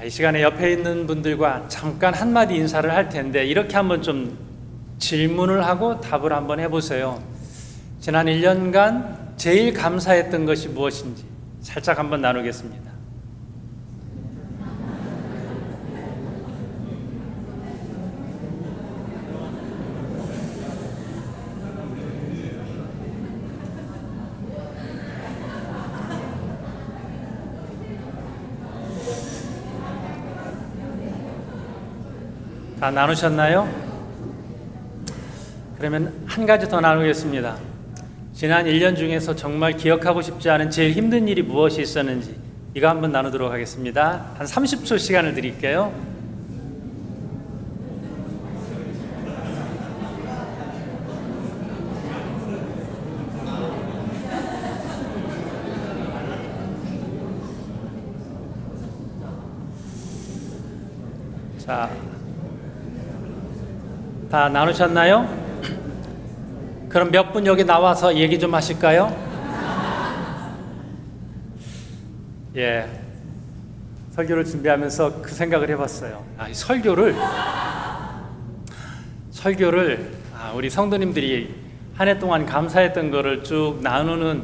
이 시간에 옆에 있는 분들과 잠깐 한마디 인사를 할 텐데 이렇게 한번 좀 질문을 하고 답을 한번 해보세요. 지난 1년간 제일 감사했던 것이 무엇인지 살짝 한번 나누겠습니다. 다 나누셨나요? 그러면 한 가지 더 나누겠습니다. 지난 1년 중에서 정말 기억하고 싶지 않은 제일 힘든 일이 무엇이 있었는지 이거 한번 나누도록 하겠습니다. 한 30초 시간을 드릴게요. 자, 다 나누셨나요? 그럼 몇 분 여기 나와서 얘기 좀 하실까요? 예, 설교를 준비하면서 그 생각을 해봤어요. 이 설교를 우리 성도님들이 한 해 동안 감사했던 거를 쭉 나누는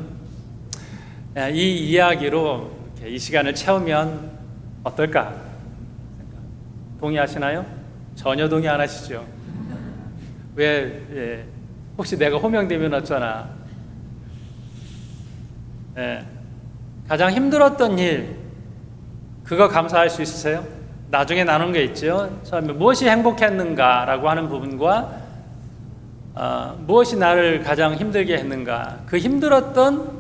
이 이야기로 이 시간을 채우면 어떨까? 동의하시나요? 전혀 동의 안 하시죠? 왜? 혹시 내가 호명되면 어쩌나? 가장 힘들었던 일, 그거 감사할 수 있으세요? 나중에 나눈 게 있죠. 처음에 무엇이 행복했는가라고 하는 부분과 무엇이 나를 가장 힘들게 했는가, 그 힘들었던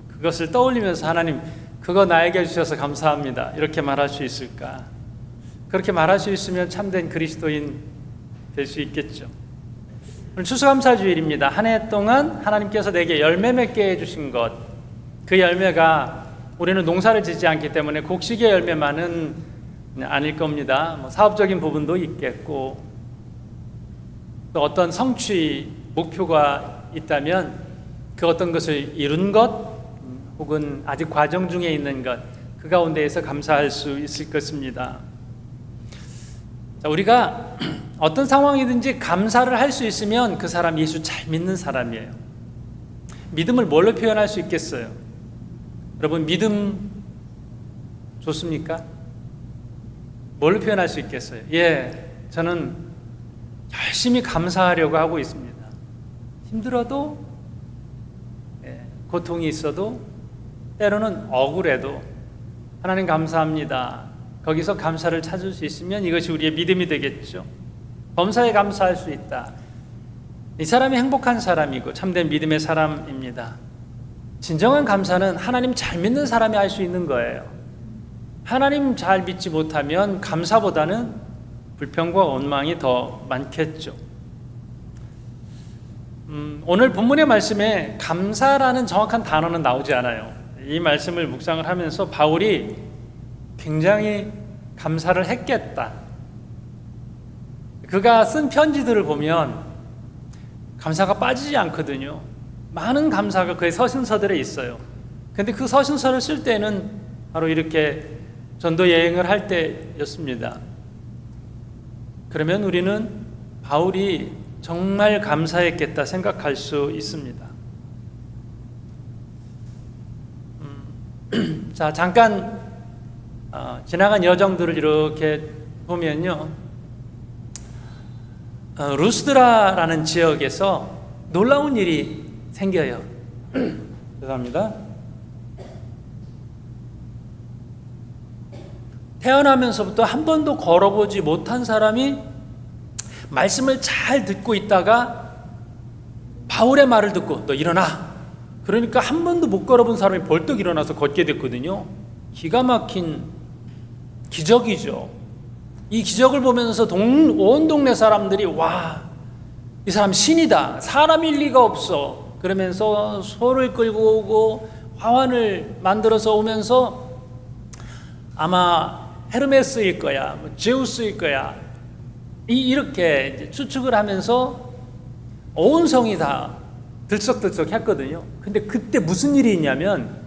그것을 떠올리면서 하나님, 그거 나에게 주셔서 감사합니다, 이렇게 말할 수 있을까? 그렇게 말할 수 있으면 참된 그리스도인 될 수 있겠죠. 오늘 추수감사주일입니다. 한 해 동안 하나님께서 내게 열매 맺게 해주신 것, 그 열매가 우리는 농사를 짓지 않기 때문에 곡식의 열매만은 아닐 겁니다. 사업적인 부분도 있겠고, 또 어떤 성취, 목표가 있다면 그 어떤 것을 이룬 것, 혹은 아직 과정 중에 있는 것, 그 가운데에서 감사할 수 있을 것입니다. 자, 우리가 어떤 상황이든지 감사를 할 수 있으면 그 사람 예수 잘 믿는 사람이에요. 믿음을 뭘로 표현할 수 있겠어요? 여러분, 믿음 좋습니까? 뭘로 표현할 수 있겠어요? 저는 열심히 감사하려고 하고 있습니다. 힘들어도, 고통이 있어도, 때로는 억울해도 하나님 감사합니다. 거기서 감사를 찾을 수 있으면 이것이 우리의 믿음이 되겠죠. 범사에 감사할 수 있다. 이 사람이 행복한 사람이고 참된 믿음의 사람입니다. 진정한 감사는 하나님 잘 믿는 사람이 할 수 있는 거예요. 하나님 잘 믿지 못하면 감사보다는 불평과 원망이 더 많겠죠. 오늘 본문의 말씀에 감사라는 정확한 단어는 나오지 않아요. 이 말씀을 묵상을 하면서 바울이 굉장히 감사를 했겠다. 그가 쓴 편지들을 보면 감사가 빠지지 않거든요. 많은 감사가 그의 서신서들에 있어요. 근데 그 서신서를 쓸 때는 바로 이렇게 전도 여행을 할 때였습니다. 그러면 우리는 바울이 정말 감사했겠다 생각할 수 있습니다. 자, 잠깐 지나간 여정들을 이렇게 보면요, 루스드라라는 지역에서 놀라운 일이 생겨요. 죄송합니다. 태어나면서부터 한 번도 걸어보지 못한 사람이 말씀을 잘 듣고 있다가 바울의 말을 듣고 너 일어나. 그러니까 한 번도 못 걸어본 사람이 벌떡 일어나서 걷게 됐거든요. 기가 막힌 기적이죠. 이 기적을 보면서 온 동네 사람들이 와, 이 사람 신이다, 사람일 리가 없어, 그러면서 소를 끌고 오고 화환을 만들어서 오면서 아마 헤르메스일 거야, 제우스일 거야, 이렇게 이제 추측을 하면서 온 성이 다 들썩들썩 했거든요. 근데 그때 무슨 일이 있냐면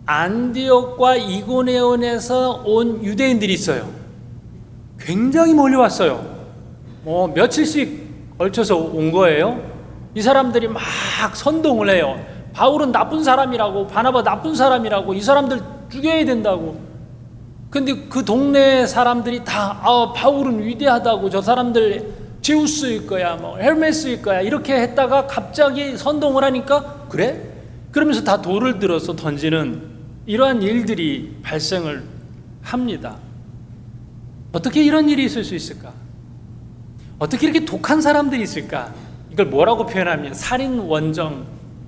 안디옥과 이고니온에서 온 유대인들이 있어요. 굉장히 멀리 왔어요. 며칠씩 걸쳐서 온 거예요. 이 사람들이 막 선동을 해요. 바울은 나쁜 사람이라고, 바나바 나쁜 사람이라고, 이 사람들 죽여야 된다고. 근데 그 동네 사람들이 다 바울은 위대하다고, 저 사람들 제우스일 거야, 헤르메스일 거야, 이렇게 했다가 갑자기 선동을 하니까 그래? 그러면서 다 돌을 들어서 던지는 이러한 일들이 발생을 합니다. 어떻게 이런 일이 있을 수 있을까? 어떻게 이렇게 독한 사람들이 있을까? 이걸 뭐라고 표현하면 살인 원정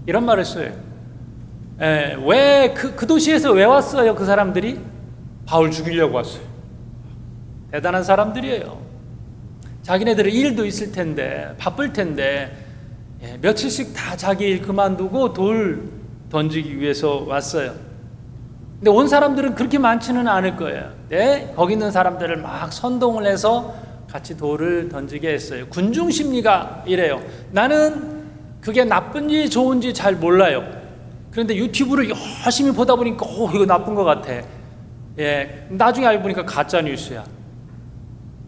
이런 말을 써요. 왜 그 도시에서 왜 왔어요? 그 사람들이 바울 죽이려고 왔어요. 대단한 사람들이에요. 자기네들은 일도 있을 텐데, 바쁠 텐데, 며칠씩 다 자기 일 그만두고 돌 던지기 위해서 왔어요. 근데 온 사람들은 그렇게 많지는 않을 거예요. 거기 있는 사람들을 막 선동을 해서 같이 돌을 던지게 했어요. 군중 심리가 이래요. 나는 그게 나쁜지 좋은지 잘 몰라요. 그런데 유튜브를 열심히 보다 보니까 이거 나쁜 것 같아. 나중에 알고 보니까 가짜 뉴스야.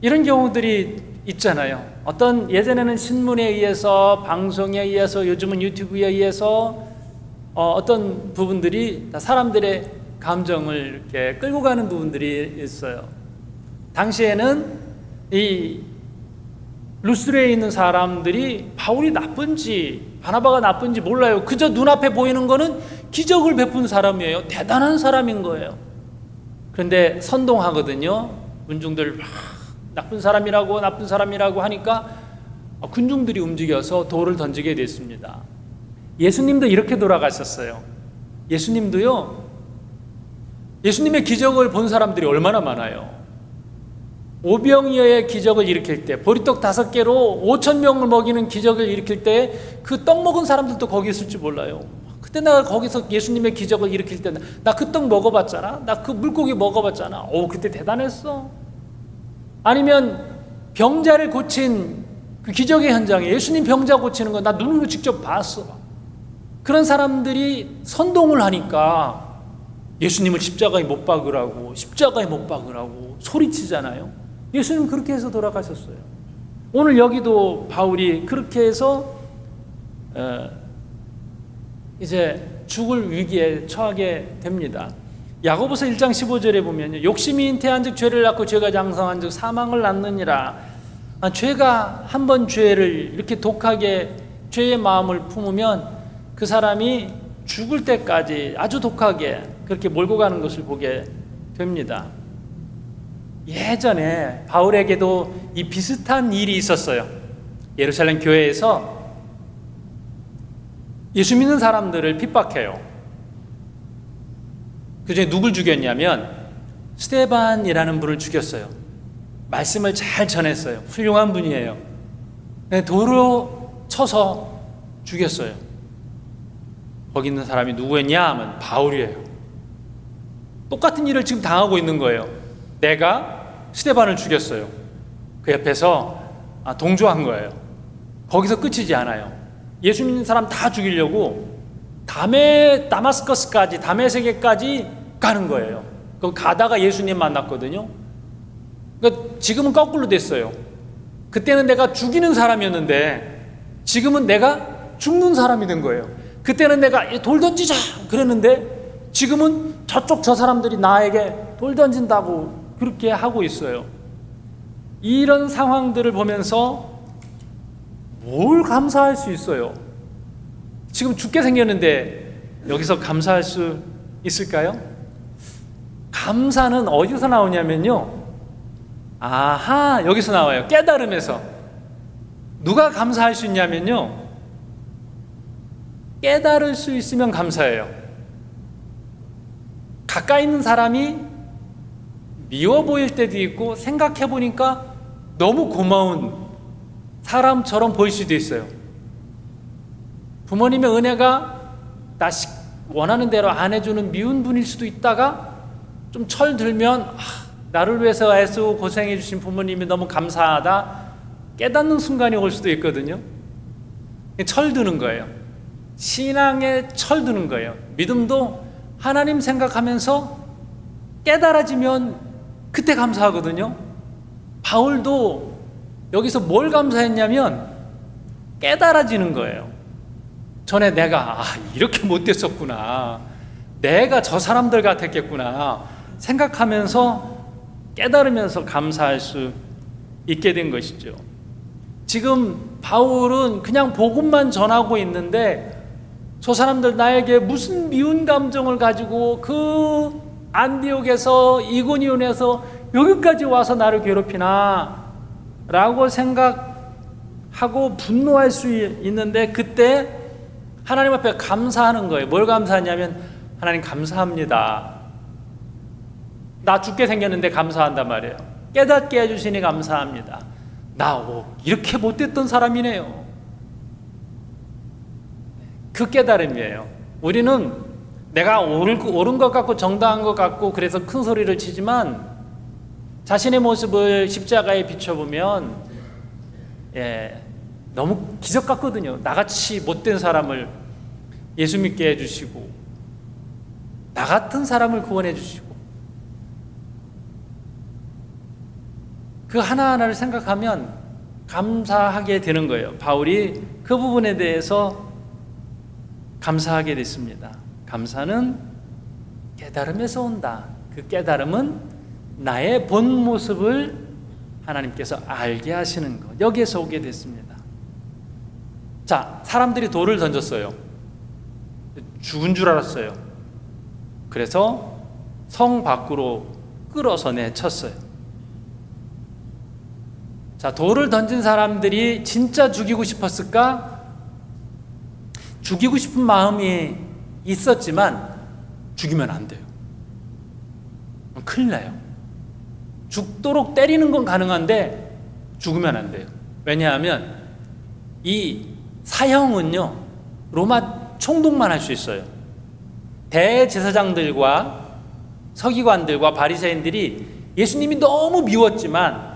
이런 경우들이 있잖아요. 어떤 예전에는 신문에 의해서, 방송에 의해서, 요즘은 유튜브에 의해서 어떤 부분들이 다 사람들의 감정을 이렇게 끌고 가는 부분들이 있어요. 당시에는 이 루스드레에 있는 사람들이 바울이 나쁜지 바나바가 나쁜지 몰라요. 그저 눈앞에 보이는 거는 기적을 베푼 사람이에요. 대단한 사람인 거예요. 그런데 선동하거든요. 군중들 막 나쁜 사람이라고 하니까 군중들이 움직여서 돌을 던지게 됐습니다. 예수님도 이렇게 돌아가셨어요. 예수님의 기적을 본 사람들이 얼마나 많아요. 오병이어의 기적을 일으킬 때, 보리떡 5개로 5,000명을 먹이는 기적을 일으킬 때 그 떡 먹은 사람들도 거기 있을 줄 몰라요. 그때 내가 거기서 예수님의 기적을 일으킬 때 나 그 떡 먹어봤잖아, 나 그 물고기 먹어봤잖아. 그때 대단했어. 아니면 병자를 고친 그 기적의 현장에 예수님 병자 고치는 거 나 눈으로 직접 봤어. 그런 사람들이 선동을 하니까 예수님을 십자가에 못 박으라고 소리치잖아요. 예수님 그렇게 해서 돌아가셨어요. 오늘 여기도 바울이 그렇게 해서 이제 죽을 위기에 처하게 됩니다. 야고보서 1장 15절에 보면요, 욕심이 잉태한 즉 죄를 낳고 죄가 장성한 즉 사망을 낳느니라. 죄가 한번 죄를 이렇게 독하게 죄의 마음을 품으면 그 사람이 죽을 때까지 아주 독하게 그렇게 몰고 가는 것을 보게 됩니다. 예전에 바울에게도 이 비슷한 일이 있었어요. 예루살렘 교회에서 예수 믿는 사람들을 핍박해요. 그중에 누굴 죽였냐면 스데반이라는 분을 죽였어요. 말씀을 잘 전했어요. 훌륭한 분이에요. 돌로 쳐서 죽였어요. 거기 있는 사람이 누구였냐 하면 바울이에요. 똑같은 일을 지금 당하고 있는 거예요. 내가 스데반을 죽였어요. 그 옆에서 동조한 거예요. 거기서 끝이지 않아요. 예수 믿는 사람 다 죽이려고 다마스커스까지, 다메섹에까지 가는 거예요. 그 가다가 예수님 만났거든요. 그러니까 지금은 거꾸로 됐어요. 그때는 내가 죽이는 사람이었는데 지금은 내가 죽는 사람이 된 거예요. 그때는 내가 돌 던지자 그랬는데 지금은 저 사람들이 나에게 돌 던진다고 그렇게 하고 있어요. 이런 상황들을 보면서 뭘 감사할 수 있어요? 지금 죽게 생겼는데 여기서 감사할 수 있을까요? 감사는 어디서 나오냐면요, 여기서 나와요. 깨달음에서. 누가 감사할 수 있냐면요, 깨달을 수 있으면 감사해요. 가까이 있는 사람이 미워 보일 때도 있고 생각해 보니까 너무 고마운 사람처럼 보일 수도 있어요. 부모님의 은혜가 나 원하는 대로 안 해주는 미운 분일 수도 있다가 좀 철들면 나를 위해서 애쓰고 고생해 주신 부모님이 너무 감사하다 깨닫는 순간이 올 수도 있거든요. 철드는 거예요. 신앙에 철드는 거예요. 믿음도 하나님 생각하면서 깨달아지면 그때 감사하거든요. 바울도 여기서 뭘 감사했냐면 깨달아지는 거예요. 전에 내가 이렇게 못됐었구나, 내가 저 사람들 같았겠구나 생각하면서 깨달으면서 감사할 수 있게 된 것이죠. 지금 바울은 그냥 복음만 전하고 있는데 저 사람들 나에게 무슨 미운 감정을 가지고 그 안디옥에서 이고니온에서 여기까지 와서 나를 괴롭히나 라고 생각하고 분노할 수 있는데, 그때 하나님 앞에 감사하는 거예요. 뭘 감사하냐면, 하나님 감사합니다. 나 죽게 생겼는데 감사한단 말이에요. 깨닫게 해주시니 감사합니다. 나 이렇게 못됐던 사람이네요. 그 깨달음이에요. 우리는 내가 옳은 것 같고 정당한 것 같고 그래서 큰 소리를 치지만, 자신의 모습을 십자가에 비춰보면 너무 기적 같거든요. 나같이 못된 사람을 예수 믿게 해주시고, 나 같은 사람을 구원해 주시고, 그 하나하나를 생각하면 감사하게 되는 거예요. 바울이 그 부분에 대해서 감사하게 됐습니다. 감사는 깨달음에서 온다. 그 깨달음은 나의 본 모습을 하나님께서 알게 하시는 것, 여기에서 오게 됐습니다. 자, 사람들이 돌을 던졌어요. 죽은 줄 알았어요. 그래서 성 밖으로 끌어서 내쳤어요. 자, 돌을 던진 사람들이 진짜 죽이고 싶었을까? 죽이고 싶은 마음이 있었지만 죽이면 안 돼요. 큰일 나요. 죽도록 때리는 건 가능한데 죽으면 안 돼요. 왜냐하면 이 사형은요, 로마 총독만 할 수 있어요. 대제사장들과 서기관들과 바리새인들이 예수님이 너무 미웠지만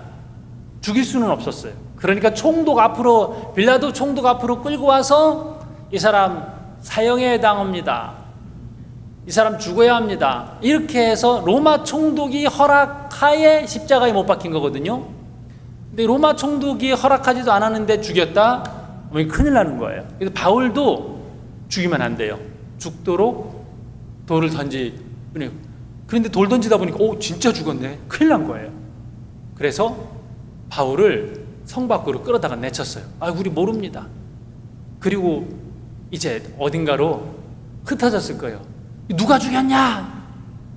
죽일 수는 없었어요. 그러니까 총독 앞으로, 빌라도 총독 앞으로 끌고 와서 이 사람 사형에 해당합니다, 이 사람 죽어야 합니다, 이렇게 해서 로마 총독이 허락하에 십자가에 못 박힌 거거든요. 근데 로마 총독이 허락하지도 않았는데 죽였다? 큰일 나는 거예요. 그래서 바울도 죽이면 안 돼요. 죽도록 돌을 던지고, 그런데 돌 던지다 보니까 진짜 죽었네. 큰일 난 거예요. 그래서 바울을 성 밖으로 끌어다가 내쳤어요. 우리 모릅니다. 그리고 이제 어딘가로 흩어졌을 거예요. 누가 죽였냐?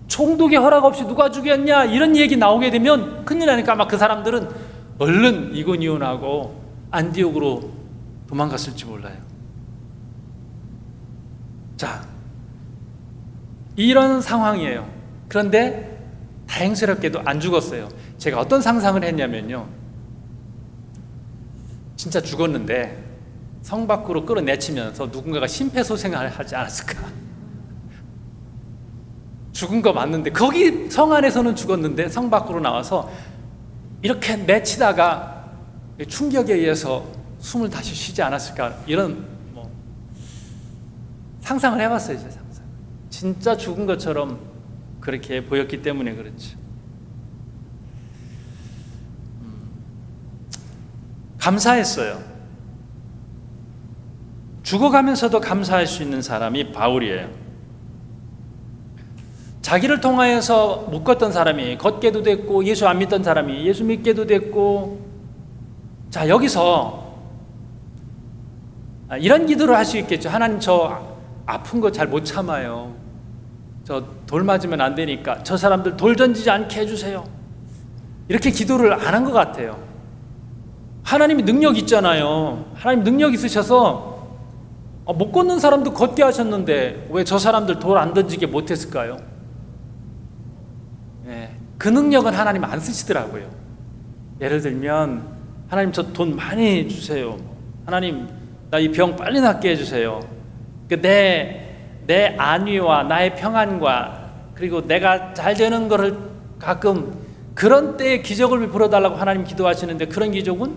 총독의 허락 없이 누가 죽였냐? 이런 얘기 나오게 되면 큰일 나니까 아마 그 사람들은 얼른 이고니온하고 안디옥으로 도망갔을지 몰라요. 자, 이런 상황이에요. 그런데 다행스럽게도 안 죽었어요. 제가 어떤 상상을 했냐면요, 진짜 죽었는데 성 밖으로 끌어내치면서 누군가가 심폐소생을 하지 않았을까? 죽은 거 맞는데, 거기 성 안에서는 죽었는데 성 밖으로 나와서 이렇게 내치다가 충격에 의해서 숨을 다시 쉬지 않았을까? 이런 상상을 해봤어요. 제 상상. 진짜 죽은 것처럼 그렇게 보였기 때문에 그렇죠. 감사했어요. 죽어가면서도 감사할 수 있는 사람이 바울이에요. 자기를 통하여서 못 걷던 사람이 걷게도 됐고, 예수 안 믿던 사람이 예수 믿게도 됐고, 자, 여기서 이런 기도를 할 수 있겠죠. 하나님, 저 아픈 거 잘 못 참아요. 저 돌 맞으면 안 되니까 저 사람들 돌 던지지 않게 해주세요. 이렇게 기도를 안 한 것 같아요. 하나님이 능력 있잖아요. 하나님 능력 있으셔서 못 걷는 사람도 걷게 하셨는데 왜 저 사람들 돌 안 던지게 못했을까요? 그 능력은 하나님 안 쓰시더라고요. 예를 들면, 하나님 저 돈 많이 주세요. 하나님 나 이 병 빨리 낫게 해주세요. 내 안위와 나의 평안과 그리고 내가 잘 되는 거를 가끔 그런 때에 기적을 베풀어달라고 하나님 기도하시는데, 그런 기적은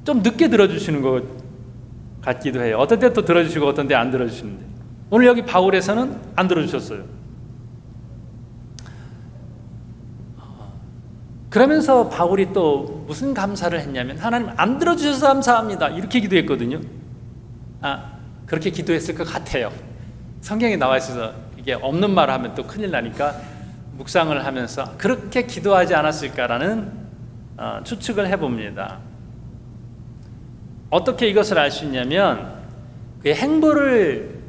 좀 늦게 들어주시는 것 같기도 해요. 어떤 때 또 들어주시고 어떤 때 안 들어주시는데, 오늘 여기 바울에서는 안 들어주셨어요. 그러면서 바울이 또 무슨 감사를 했냐면 하나님 안 들어주셔서 감사합니다 이렇게 기도했거든요. 그렇게 기도했을 것 같아요. 성경에 나와 있어서 이게 없는 말을 하면 또 큰일 나니까 묵상을 하면서 그렇게 기도하지 않았을까라는 추측을 해봅니다. 어떻게 이것을 알 수 있냐면 그의 행보를,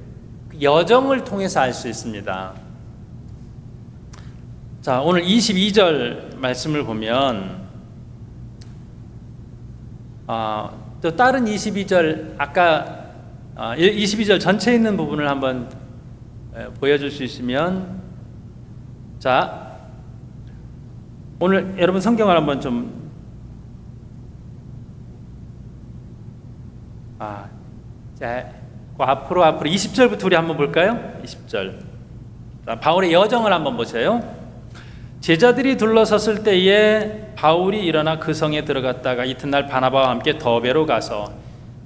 여정을 통해서 알 수 있습니다. 자, 오늘 22절 말씀을 보면 또 다른 22절, 아까 22절 전체에 있는 부분을 한번 보여줄 수 있으면, 자, 오늘 여러분 성경을 한번 좀 자, 앞으로 20절부터 우리 한번 볼까요? 20절. 자, 바울의 여정을 한번 보세요. 제자들이 둘러섰을 때에 바울이 일어나 그 성에 들어갔다가 이튿날 바나바와 함께 더베로 가서,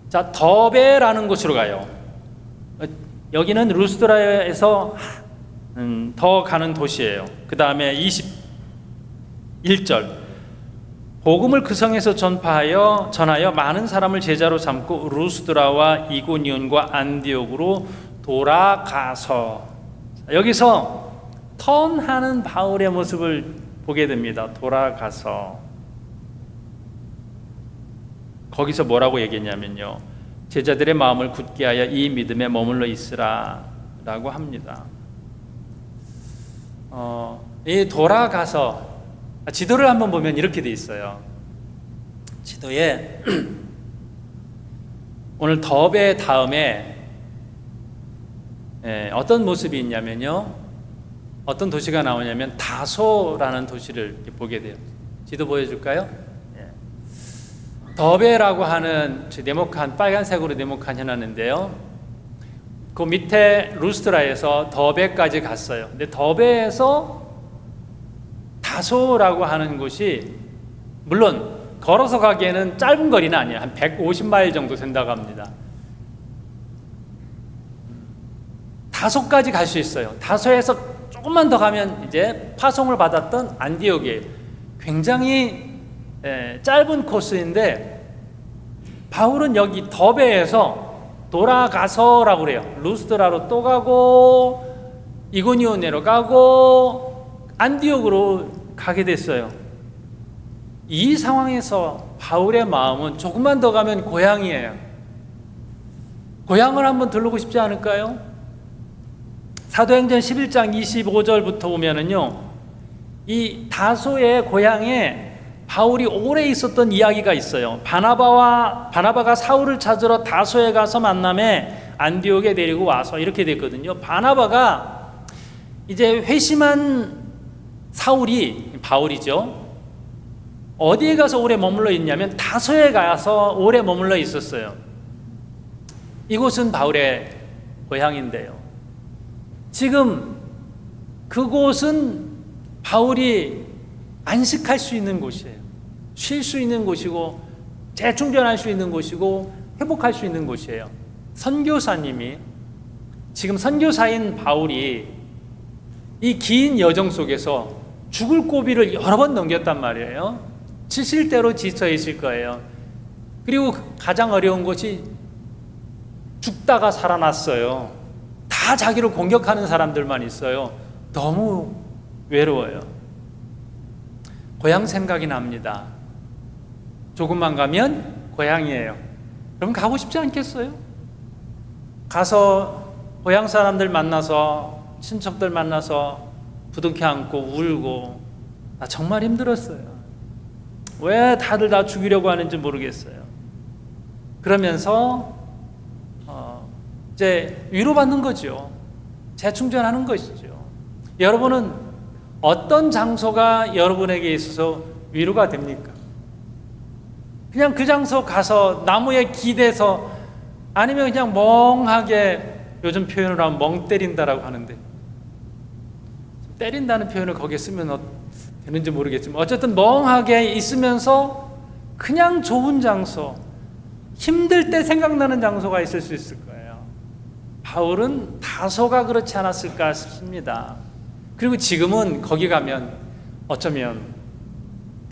자, 더베라는 곳으로 가요. 여기는 루스드라에서 더 가는 도시예요. 그 다음에 21절, 복음을 그 성에서 전하여 많은 사람을 제자로 삼고 루스드라와 이고니온과 안디옥으로 돌아가서, 여기서 턴하는 바울의 모습을 보게 됩니다. 돌아가서 거기서 뭐라고 얘기했냐면요, 제자들의 마음을 굳게 하여 이 믿음에 머물러 있으라 라고 합니다. 이 돌아가서, 지도를 한번 보면 이렇게 돼 있어요. 지도에 오늘 더베 다음에 어떤 모습이 있냐면요, 어떤 도시가 나오냐면 다소라는 도시를 이렇게 보게 돼요. 지도 보여줄까요? 더베라고 하는 네모칸, 빨간색으로 네모칸 해놨는데요, 그 밑에 루스트라에서 더베까지 갔어요. 근데 더베에서 다소라고 하는 곳이, 물론 걸어서 가기에는 짧은 거리는 아니에요. 한 150마일 정도 된다고 합니다. 다소까지 갈 수 있어요. 다소에서 조금만 더 가면 이제 파송을 받았던 안디옥이에요. 굉장히 짧은 코스인데 바울은 여기 더베에서 돌아가서라고 그래요. 루스드라로 또 가고 이고니온으로 가고 안디옥으로 가게 됐어요. 이 상황에서 바울의 마음은 조금만 더 가면 고향이에요. 고향을 한번 들르고 싶지 않을까요? 사도행전 11장 25절부터 보면은요, 이 다소의 고향에 바울이 오래 있었던 이야기가 있어요. 바나바가 사울을 찾으러 다소에 가서 만남에 안디옥에 데리고 와서 이렇게 됐거든요. 바나바가 이제 회심한 사울이, 바울이죠, 어디에 가서 오래 머물러 있냐면 다소에 가서 오래 머물러 있었어요. 이곳은 바울의 고향인데요, 지금 그곳은 바울이 안식할 수 있는 곳이에요. 쉴 수 있는 곳이고 재충전할 수 있는 곳이고 회복할 수 있는 곳이에요. 선교사님이, 지금 선교사인 바울이 이 긴 여정 속에서 죽을 고비를 여러 번 넘겼단 말이에요. 지칠 대로 지쳐 있을 거예요. 그리고 가장 어려운 것이 죽다가 살아났어요. 다 자기를 공격하는 사람들만 있어요. 너무 외로워요. 고향 생각이 납니다. 조금만 가면 고향이에요. 그럼 가고 싶지 않겠어요? 가서 고향 사람들 만나서, 친척들 만나서 부둥켜 안고 울고, 정말 힘들었어요. 왜 다들 나 죽이려고 하는지 모르겠어요. 그러면서 이제 위로받는 거죠. 재충전하는 것이죠. 여러분은 어떤 장소가 여러분에게 있어서 위로가 됩니까? 그냥 그 장소 가서 나무에 기대서, 아니면 그냥 멍하게, 요즘 표현으로 하면 멍 때린다라고 하는데, 때린다는 표현을 거기에 쓰면 되는지 모르겠지만 어쨌든 멍하게 있으면서 그냥 좋은 장소, 힘들 때 생각나는 장소가 있을 수 있을 거예요. 바울은 다소가 그렇지 않았을까 싶습니다. 그리고 지금은 거기 가면 어쩌면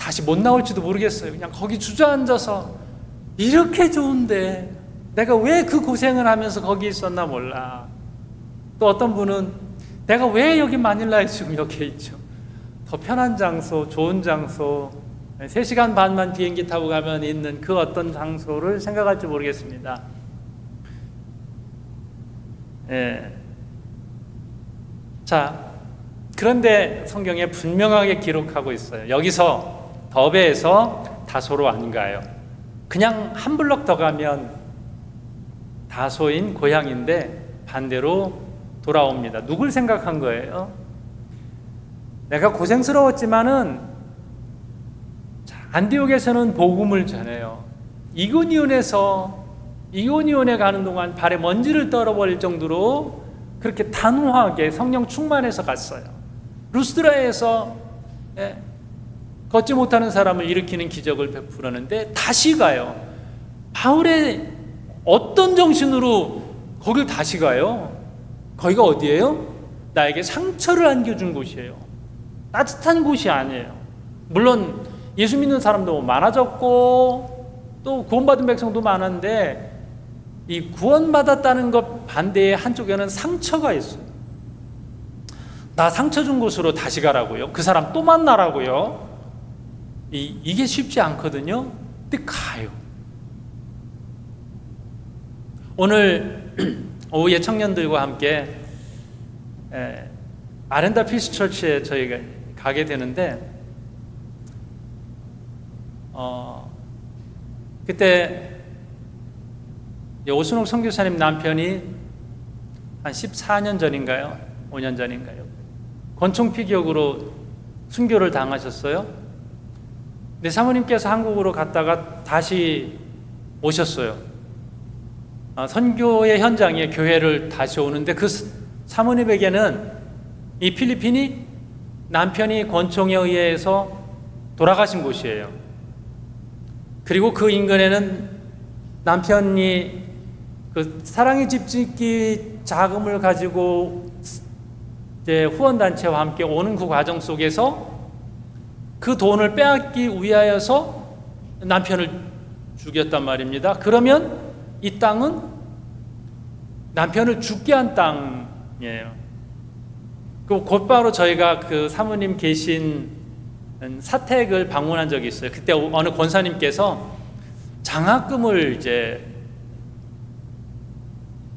다시 못 나올지도 모르겠어요. 그냥 거기 주저앉아서 이렇게 좋은데 내가 왜 그 고생을 하면서 거기 있었나 몰라. 또 어떤 분은 내가 왜 여기 마닐라에 지금 여기 있죠. 더 편한 장소, 좋은 장소, 3시간 반만 비행기 타고 가면 있는 그 어떤 장소를 생각할지 모르겠습니다. 예. 자, 그런데 성경에 분명하게 기록하고 있어요. 여기서 더베에서 다소로 안 가요. 그냥 한 블럭 더 가면 다소인 고향인데 반대로 돌아옵니다. 누굴 생각한 거예요? 내가 고생스러웠지만은 안디옥에서는 복음을 전해요. 이고니온에 가는 동안 발에 먼지를 떨어버릴 정도로 그렇게 단호하게 성령 충만해서 갔어요. 루스드라에서 걷지 못하는 사람을 일으키는 기적을 베풀었는데 다시 가요. 바울의 어떤 정신으로 거길 다시 가요? 거기가 어디예요? 나에게 상처를 안겨준 곳이에요. 따뜻한 곳이 아니에요. 물론 예수 믿는 사람도 많아졌고 또 구원받은 백성도 많은데 이 구원받았다는 것 반대에 한쪽에는 상처가 있어요. 나 상처 준 곳으로 다시 가라고요? 그 사람 또 만나라고요? 이게 쉽지 않거든요. 근데 가요. 오늘 오후에 청년들과 함께 아렌다 피스처치에 저희가 가게 되는데 그때 오순옥 선교사님 남편이 한 14년 전인가요? 5년 전인가요? 권총 피격으로 순교를 당하셨어요. 근데 사모님께서 한국으로 갔다가 다시 오셨어요. 선교의 현장에 교회를 다시 오는데 그 사모님에게는 이 필리핀이 남편이 권총에 의해서 돌아가신 곳이에요. 그리고 그 인근에는 남편이 그 사랑의 집 짓기 자금을 가지고 이제 후원단체와 함께 오는 그 과정 속에서 그 돈을 빼앗기 위하여서 남편을 죽였단 말입니다. 그러면 이 땅은 남편을 죽게 한 땅이에요. 그 곧바로 저희가 그 사모님 계신 사택을 방문한 적이 있어요. 그때 어느 권사님께서 장학금을 이제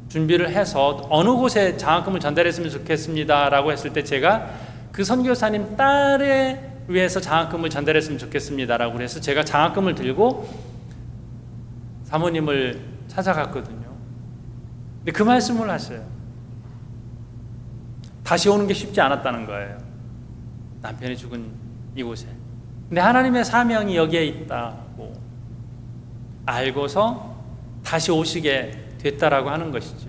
준비를 해서 어느 곳에 장학금을 전달했으면 좋겠습니다라고 했을 때 제가 그 선교사님 딸에 위해서 장학금을 전달했으면 좋겠습니다라고 해서 제가 장학금을 들고 사모님을 찾아갔거든요. 근데 그 말씀을 하셔요. 다시 오는 게 쉽지 않았다는 거예요. 남편이 죽은 이곳에. 근데 하나님의 사명이 여기에 있다고 알고서 다시 오시게 됐다라고 하는 것이죠.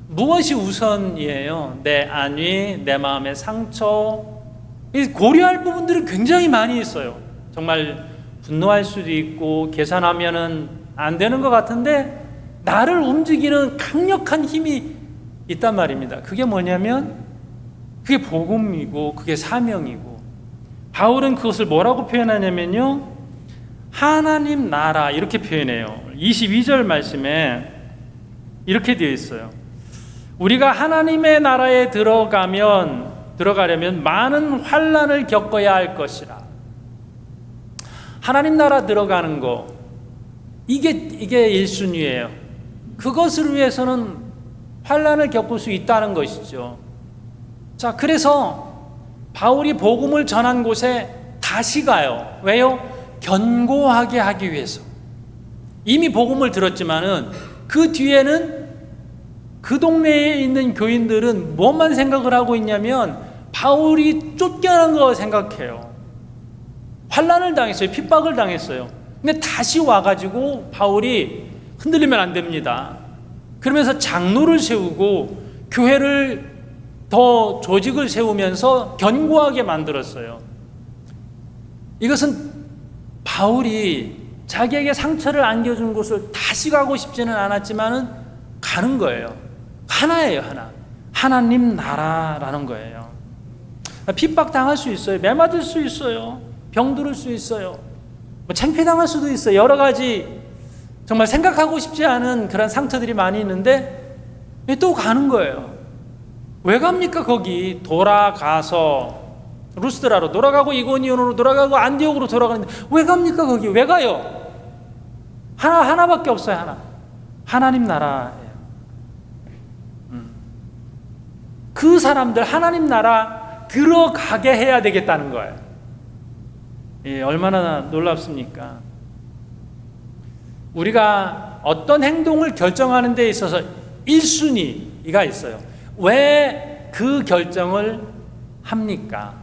무엇이 우선이에요? 내 안위, 내 마음의 상처, 고려할 부분들이 굉장히 많이 있어요. 정말 분노할 수도 있고 계산하면은 안 되는 것 같은데 나를 움직이는 강력한 힘이 있단 말입니다. 그게 뭐냐면 그게 복음이고 그게 사명이고 바울은 그것을 뭐라고 표현하냐면요, 하나님 나라 이렇게 표현해요. 22절 말씀에 이렇게 되어 있어요. 우리가 하나님의 나라에 들어가려면 많은 환난을 겪어야 할 것이라. 하나님 나라 들어가는 거 이게 1순위예요. 그것을 위해서는 환난을 겪을 수 있다는 것이죠. 자, 그래서 바울이 복음을 전한 곳에 다시 가요. 왜요? 견고하게 하기 위해서. 이미 복음을 들었지만은 그 뒤에는 그 동네에 있는 교인들은 뭐만 생각을 하고 있냐면 바울이 쫓겨난 거 생각해요. 환난을 당했어요. 핍박을 당했어요. 근데 다시 와가지고 바울이 흔들리면 안 됩니다. 그러면서 장로를 세우고 교회를 더 조직을 세우면서 견고하게 만들었어요. 이것은 바울이 자기에게 상처를 안겨준 곳을 다시 가고 싶지는 않았지만은 가는 거예요. 하나예요, 하나. 하나님 나라라는 거예요. 핍박 당할 수 있어요. 매맞을 수 있어요. 병들을 수 있어요. 뭐 창피당할 수도 있어요. 여러 가지 정말 생각하고 싶지 않은 그런 상처들이 많이 있는데 또 가는 거예요. 왜 갑니까? 거기 돌아가서 루스드라로 돌아가고 이고니온으로 돌아가고 안디옥으로 돌아가는데 왜 갑니까? 거기 왜 가요? 하나밖에 없어요. 하나님 나라예요. 그 사람들 하나님 나라 들어가게 해야 되겠다는 거예요. 예, 얼마나 놀랍습니까? 우리가 어떤 행동을 결정하는 데 있어서 1순위가 있어요. 왜 그 결정을 합니까?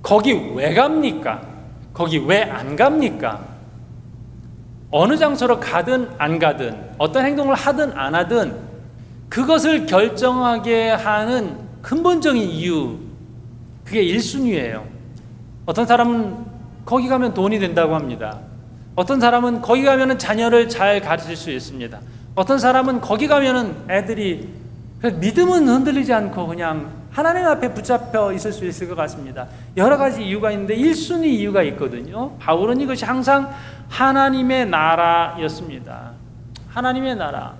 거기 왜 갑니까? 거기 왜 안 갑니까? 어느 장소로 가든 안 가든 어떤 행동을 하든 안 하든 그것을 결정하게 하는 근본적인 이유, 그게 1순위예요. 어떤 사람은 거기 가면 돈이 된다고 합니다. 어떤 사람은 거기 가면 자녀를 잘 가르칠 수 있습니다. 어떤 사람은 거기 가면 애들이 믿음은 흔들리지 않고 그냥 하나님 앞에 붙잡혀 있을 수 있을 것 같습니다. 여러 가지 이유가 있는데 1순위 이유가 있거든요. 바울은 이것이 항상 하나님의 나라였습니다. 하나님의 나라.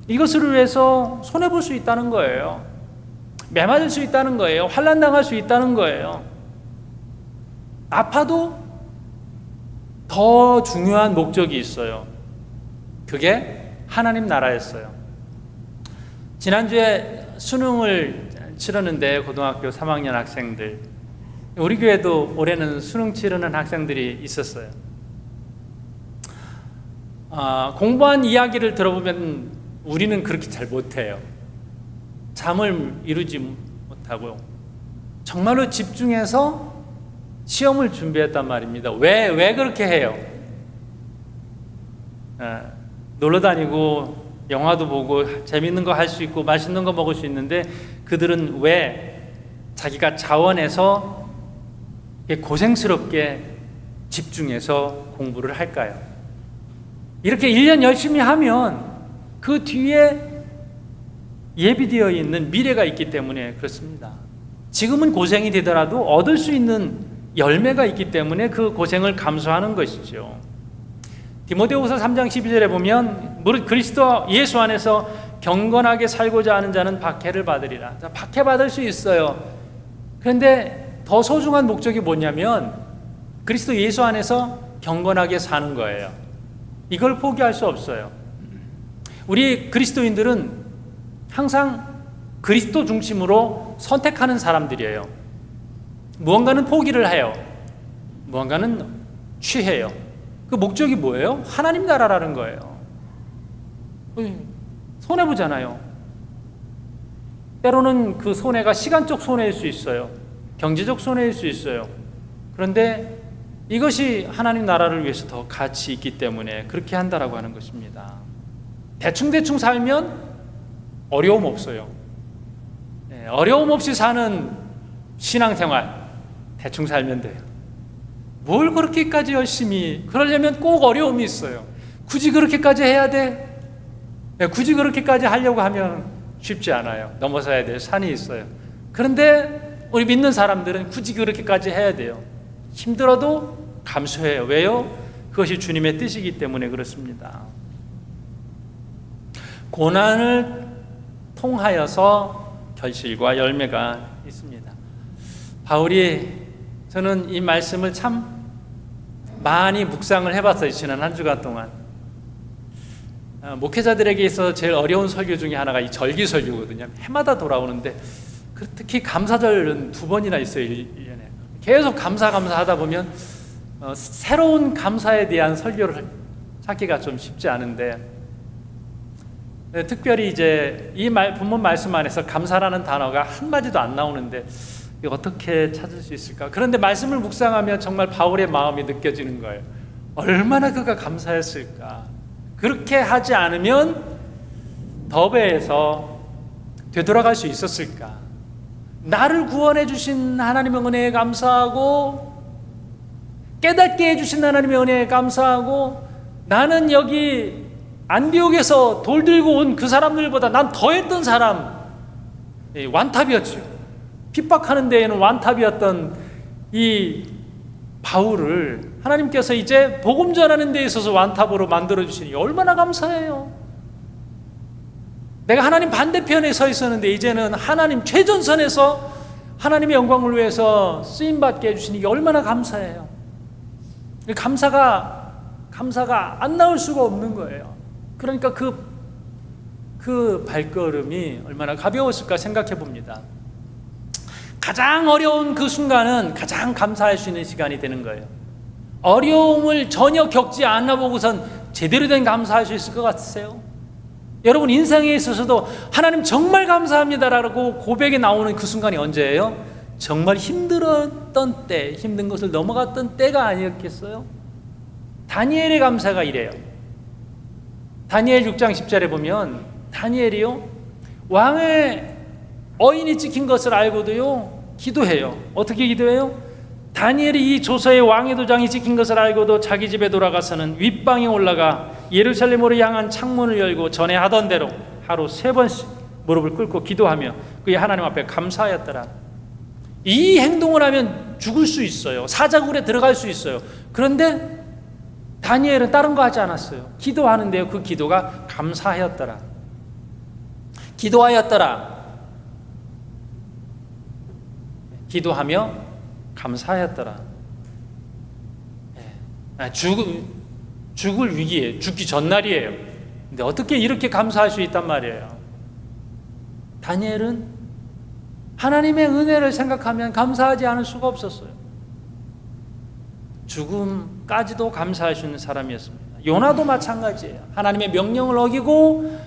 이것을 위해서 손해볼 수 있다는 거예요. 매맞을 수 있다는 거예요. 환난당할 수 있다는 거예요. 아파도 더 중요한 목적이 있어요. 그게 하나님 나라였어요. 지난주에 수능을 치르는데 고등학교 3학년 학생들, 우리 교회도 올해는 수능 치르는 학생들이 있었어요. 공부한 이야기를 들어보면 우리는 그렇게 잘 못해요. 잠을 이루지 못하고 정말로 집중해서 시험을 준비했단 말입니다. 왜 그렇게 해요? 놀러 다니고 영화도 보고 재밌는 거 할 수 있고 맛있는 거 먹을 수 있는데 그들은 왜 자기가 자원해서 고생스럽게 집중해서 공부를 할까요? 이렇게 1년 열심히 하면 그 뒤에 예비되어 있는 미래가 있기 때문에 그렇습니다. 지금은 고생이 되더라도 얻을 수 있는 열매가 있기 때문에 그 고생을 감수하는 것이죠. 디모데후서 3장 12절에 보면 무릇 그리스도 예수 안에서 경건하게 살고자 하는 자는 박해를 받으리라. 박해받을 수 있어요. 그런데 더 소중한 목적이 뭐냐면 그리스도 예수 안에서 경건하게 사는 거예요. 이걸 포기할 수 없어요. 우리 그리스도인들은 항상 그리스도 중심으로 선택하는 사람들이에요. 무언가는 포기를 해요. 무언가는 취해요. 그 목적이 뭐예요? 하나님 나라라는 거예요. 손해보잖아요. 때로는 그 손해가 시간적 손해일 수 있어요. 경제적 손해일 수 있어요. 그런데 이것이 하나님 나라를 위해서 더 가치 있기 때문에 그렇게 한다라고 하는 것입니다. 대충 살면 어려움 없어요. 어려움 없이 사는 신앙생활, 대충 살면 돼요. 뭘 그렇게까지 열심히, 그러려면 꼭 어려움이 있어요. 굳이 그렇게까지 해야 돼? 굳이 그렇게까지 하려고 하면 쉽지 않아요. 넘어서야 될 산이 있어요. 그런데 우리 믿는 사람들은 굳이 그렇게까지 해야 돼요. 힘들어도 감수해요. 왜요? 그것이 주님의 뜻이기 때문에 그렇습니다. 고난을 통하여서 결실과 열매가 있습니다. 바울이, 저는 이 말씀을 참 많이 묵상을 해봤어요. 지난 한 주간 동안. 목회자들에게 있어서 제일 어려운 설교 중에 하나가 이 절기 설교거든요. 해마다 돌아오는데 특히 감사절은 2번이나 있어요. 1년에. 계속 감사하다 보면 새로운 감사에 대한 설교를 찾기가 좀 쉽지 않은데, 특별히 이제 이 본문 말씀 안에서 감사라는 단어가 한마디도 안 나오는데 어떻게 찾을 수 있을까? 그런데 말씀을 묵상하면 정말 바울의 마음이 느껴지는 거예요. 얼마나 그가 감사했을까? 그렇게 하지 않으면 더베에서 되돌아갈 수 있었을까? 나를 구원해 주신 하나님의 은혜에 감사하고, 깨닫게 해주신 하나님의 은혜에 감사하고, 나는 여기 안디옥에서 돌 들고 온 그 사람들보다 난 더했던 사람, 완탑이었죠. 핍박하는 데에는 완탑이었던 이 바울을 하나님께서 이제 복음 전하는 데 있어서 완탑으로 만들어 주시니 얼마나 감사해요. 내가 하나님 반대편에 서 있었는데 이제는 하나님 최전선에서 하나님의 영광을 위해서 쓰임받게 해주시니 얼마나 감사해요. 감사가 안 나올 수가 없는 거예요. 그러니까 그 발걸음이 얼마나 가벼웠을까 생각해 봅니다. 가장 어려운 그 순간은 가장 감사할 수 있는 시간이 되는 거예요. 어려움을 전혀 겪지 않아 보고선 제대로 된 감사할 수 있을 것 같으세요? 여러분 인생에 있어서도 하나님 정말 감사합니다라고 고백이 나오는 그 순간이 언제예요? 정말 힘들었던 때, 힘든 것을 넘어갔던 때가 아니었겠어요? 다니엘의 감사가 이래요. 다니엘 6장 10절에 보면 다니엘이요, 왕의 어인이 찍힌 것을 알고도요 기도해요. 어떻게 기도해요? 다니엘이 이 조서에 왕의 도장이 찍힌 것을 알고도 자기 집에 돌아가서는 윗방에 올라가 예루살렘으로 향한 창문을 열고 전에 하던 대로 하루 3번씩 무릎을 꿇고 기도하며 그의 하나님 앞에 감사하였더라. 이 행동을 하면 죽을 수 있어요. 사자굴에 들어갈 수 있어요. 그런데 다니엘은 다른 거 하지 않았어요. 기도하는데요, 그 기도가 감사하였더라. 기도하였더라. 기도하며 감사하였더라. 죽을 위기에 죽기 전날이에요. 근데 어떻게 이렇게 감사할 수 있단 말이에요? 다니엘은 하나님의 은혜를 생각하면 감사하지 않을 수가 없었어요. 죽음까지도 감사할 수 있는 사람이었습니다. 요나도 마찬가지예요. 하나님의 명령을 어기고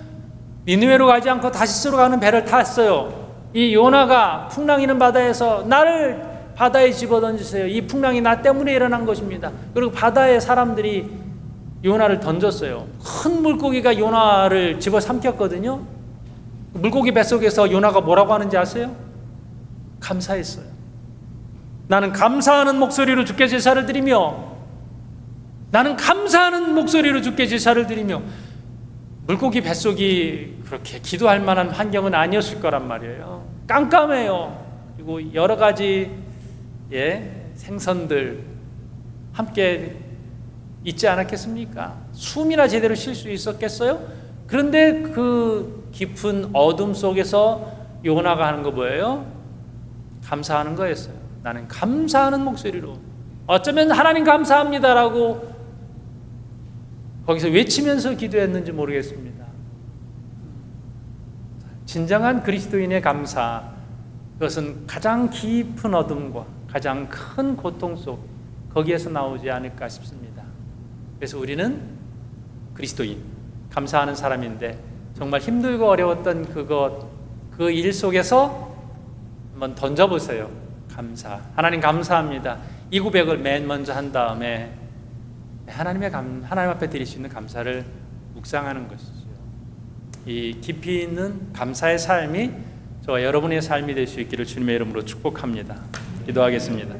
니느웨로 가지 않고 다시스로 가는 배를 탔어요. 이 요나가 풍랑이는 바다에서 나를 바다에 집어던지세요. 이 풍랑이 나 때문에 일어난 것입니다. 그리고 바다에 사람들이 요나를 던졌어요. 큰 물고기가 요나를 집어삼켰거든요. 물고기 뱃속에서 요나가 뭐라고 하는지 아세요? 감사했어요. 나는 감사하는 목소리로 주께 제사를 드리며, 나는 감사하는 목소리로 주께 제사를 드리며. 물고기 뱃속이 그렇게 기도할 만한 환경은 아니었을 거란 말이에요. 깜깜해요. 그리고 여러 가지 생선들 함께 있지 않았겠습니까? 숨이나 제대로 쉴 수 있었겠어요? 그런데 그 깊은 어둠 속에서 요나가 하는 거 뭐예요? 감사하는 거였어요. 나는 감사하는 목소리로, 어쩌면 하나님 감사합니다라고 거기서 외치면서 기도했는지 모르겠습니다. 진정한 그리스도인의 감사, 그것은 가장 깊은 어둠과 가장 큰 고통 속 거기에서 나오지 않을까 싶습니다. 그래서 우리는 그리스도인, 감사하는 사람인데 정말 힘들고 어려웠던 그 일 속에서 한번 던져보세요. 감사, 하나님 감사합니다. 이 고백을 맨 먼저 한 다음에 하나님 앞에 드릴 수 있는 감사를 묵상하는 것이죠. 이 깊이 있는 감사의 삶이 저와 여러분의 삶이 될 수 있기를 주님의 이름으로 축복합니다. 기도하겠습니다.